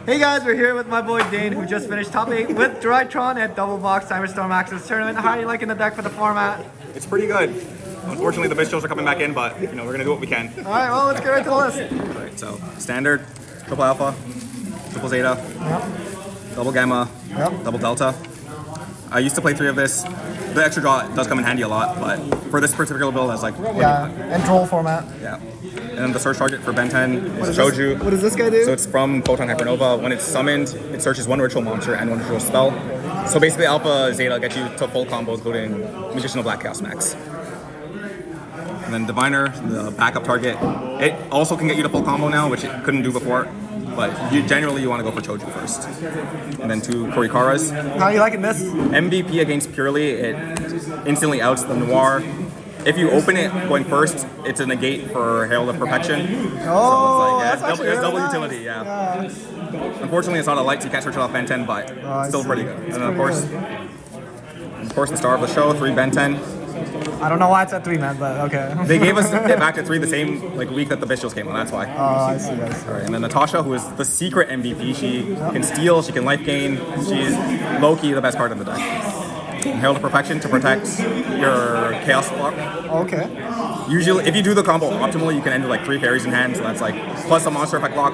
Hey guys, we're here with my boy Dayne, who just finished top 8 with Drytron at Double Box Cyberstorm Access tournament. How are you liking the deck for the format? It's pretty good. Unfortunately, the bishos are coming back in, but we're gonna do what we can. All right, well, let's get right to the list. All right, so standard, triple alpha, triple zeta, double gamma, double delta. I used to play 3 of this. The extra draw does come in handy a lot, but for this particular build, I was like, and troll format. Yeah. And then the search target for Ben 10 is Choju. What does this guy do? So it's from Photon Hypernova. When it's summoned, it searches 1 ritual monster and 1 ritual spell. So basically, Alpha Zeta gets you to full combo, including Magician of Black Chaos Max. And then Diviner, the backup target, it also can get you to full combo now, which it couldn't do before. But generally, you want to go for Choju first. And then 2 Korikaras. How are you liking this? MVP against Purely, it instantly outs the Noir. If you open it going first, it's a negate for Herald of Perfection. Oh, so it's there's double utility, yeah. Unfortunately, it's not a light, so you can't search it off Ben 10, but still pretty good. And then of course, the star of the show, 3 Ben 10. I don't know why it's at 3, man, but okay. They gave us it back to 3 the same week that the Bishos came on, that's why. Oh, I see, guys. All right, and then Natasha, who is the secret MVP. She can steal, she can life gain. She is low-key the best card in the deck. Herald of Perfection to protect your Chaos block. Okay. Usually, if you do the combo optimally, you can end with 3 fairies in hand, so that's plus a monster effect block.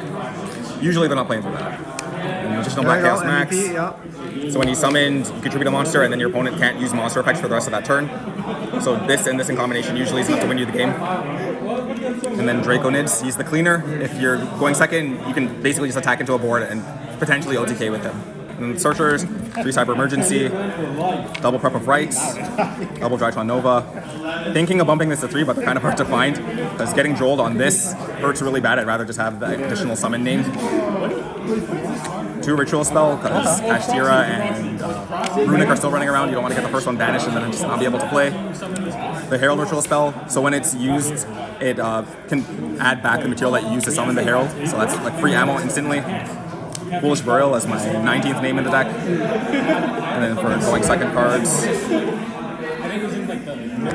Usually they're not playing through that. And Magician of Black Chaos Max. MVP, So when he's summoned, you contribute a monster, and then your opponent can't use monster effects for the rest of that turn. So this and this in combination usually is enough to win you the game. And then Draconids, he's the cleaner. If you're going second, you can basically just attack into a board and potentially OTK with him. And then Searchers, 3 Cyber Emergency, double Prep of Rights, double Drytron Nova. Thinking of bumping this to 3, but they're kind of hard to find, because getting drolled on this hurts really bad. I'd rather just have the additional summon named. 2 Ritual Spell, because Ashtira and Runic are still running around. You don't want to get the first one banished and then just not be able to play. The Herald Ritual Spell, so when it's used, it can add back the material that you use to summon the Herald. So that's free ammo instantly. Foolish Burial as my 19th name in the deck. And then for going second cards,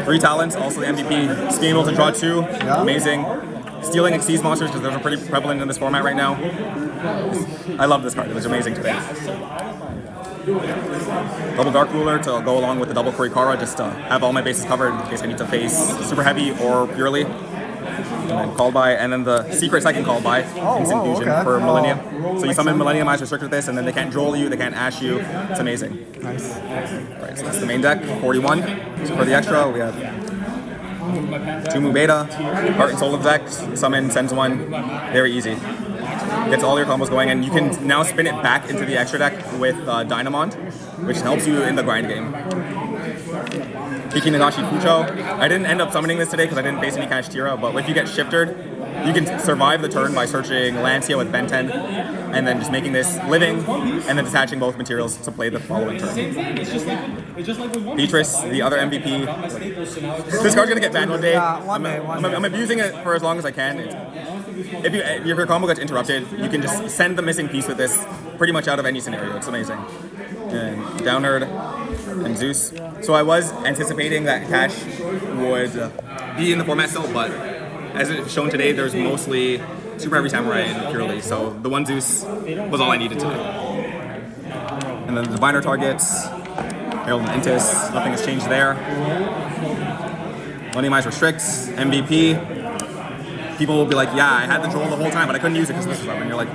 3 talents, also the MVP. Just being able to draw 2, amazing. Stealing Xyz monsters, because those are pretty prevalent in this format right now. I love this card, it was amazing today. Double Dark Ruler to go along with the double Korikara, just to have all my bases covered in case I need to face Super Heavy or Purely. And then Call By, and then the secret second Call By, Instant Fusion for Millennium. So you summon Millennium Eyes restrict with this, and then they can't droll you, they can't ash you. It's amazing. Nice. Alright, so that's the main deck, 41. So for the extra, we have 2 Mu Beta, Heart and Soul of the deck, summon, sends 1, very easy. Gets all your combos going, and you can now spin it back into the extra deck with Dynamond, which helps you in the grind game. Kiki Nagashi Fucho. I didn't end up summoning this today because I didn't face any Kashtira, but if you get shifted, you can survive the turn by searching Lancia with Ben 10, and then just making this living, and then detaching both materials to play the following turn. Beatrice, the other MVP. This card's gonna get banned one day. I'm abusing it for as long as I can. If your combo gets interrupted, you can just send the missing piece with this pretty much out of any scenario. It's amazing. And Downerd and Zeus. So I was anticipating that Cash would be in the format still, but as it's shown today, there's mostly Super Heavy Samurai and Purely, so the 1 Zeus was all I needed to do. And then the Diviner targets, Herald and Intis, nothing has changed there. Millennium Eyes restricts, MVP. People will be like, yeah, I had the droll the whole time, but I couldn't use it because this was up. And you're like,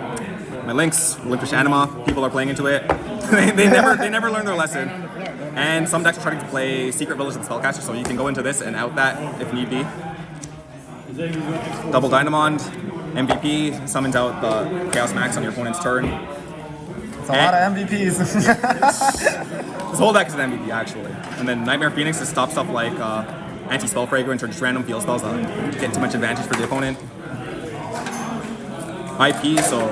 my links, Relinquish Anima, people are playing into it. they never learn their lesson. And some decks are trying to play Secret Village and Spellcaster, so you can go into this and out that if need be. Double Dynamond, MVP, summons out the Chaos Max on your opponent's turn. It's a lot of MVPs. This whole deck is an MVP, actually. And then Nightmare Phoenix to stop stuff like Anti-Spell Fragrance or just random field spells that get too much advantage for the opponent. IP, so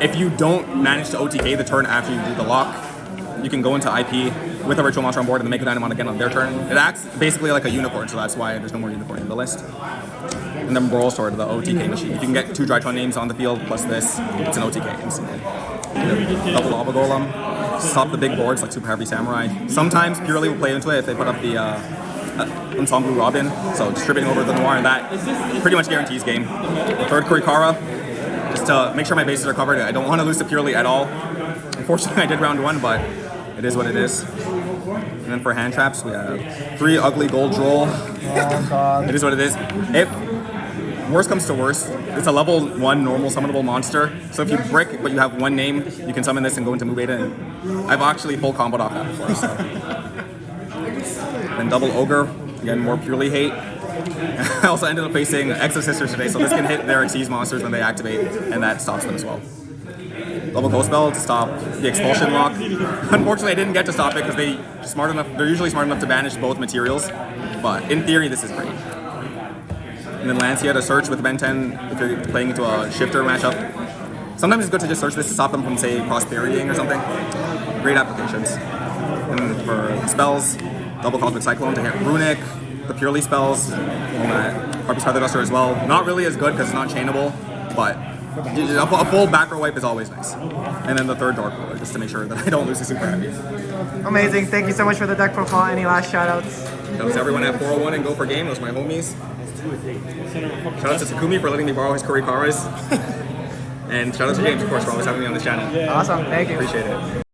if you don't manage to OTK the turn after you do the lock, you can go into IP with a Ritual Monster on board and then make a Dynamon again on their turn. It acts basically like a Unicorn, so that's why there's no more Unicorn in the list. And then Brawl Sword, the OTK machine. If you can get 2 Drytron names on the field plus this, it's an OTK instantly. Double Lava Golem, stop the big boards like Super Heavy Samurai. Sometimes Purely will play into it if they put up the Ensemble Robin, so distributing over the Noir, and that pretty much guarantees game. The third Korikara, just to make sure my bases are covered. I don't want to lose to Purely at all. Unfortunately, I did round 1, but it is what it is. And then for hand traps, we have 3 ugly gold droll. Oh god. It is what it is. If worst comes to worst, it's a level 1 normal summonable monster. So if you brick, but you have 1 name, you can summon this and go into move beta. And I've actually full comboed off that before. So. Then double ogre, again more Purely hate. I also ended up facing Exo Sisters today, so this can hit their Xyz monsters when they activate, and that stops them as well. Double Ghost Spell to stop the expulsion lock. Unfortunately, I didn't get to stop it because they're usually smart enough to banish both materials, but in theory, this is great. And then Lancia to search with Ben 10 if you're playing into a shifter matchup. Sometimes it's good to just search this to stop them from, say, Prosperitying or something. Great applications. And then for spells, double Cosmic Cyclone to hit Runic, the Purely spells, Harpy's Feather Duster as well. Not really as good because it's not chainable, but a full back row wipe is always nice. And then the third Dark Ruler, just to make sure that I don't lose the Super Heavy. Amazing. Thank you so much for the deck profile. Any last shoutouts? Shout out to everyone at 401 and Go For Game. Those are my homies. Shout out to Takumi for letting me borrow his Kurikaras. And shout out to James, of course, for always having me on this channel. Awesome. Thank you. Appreciate it.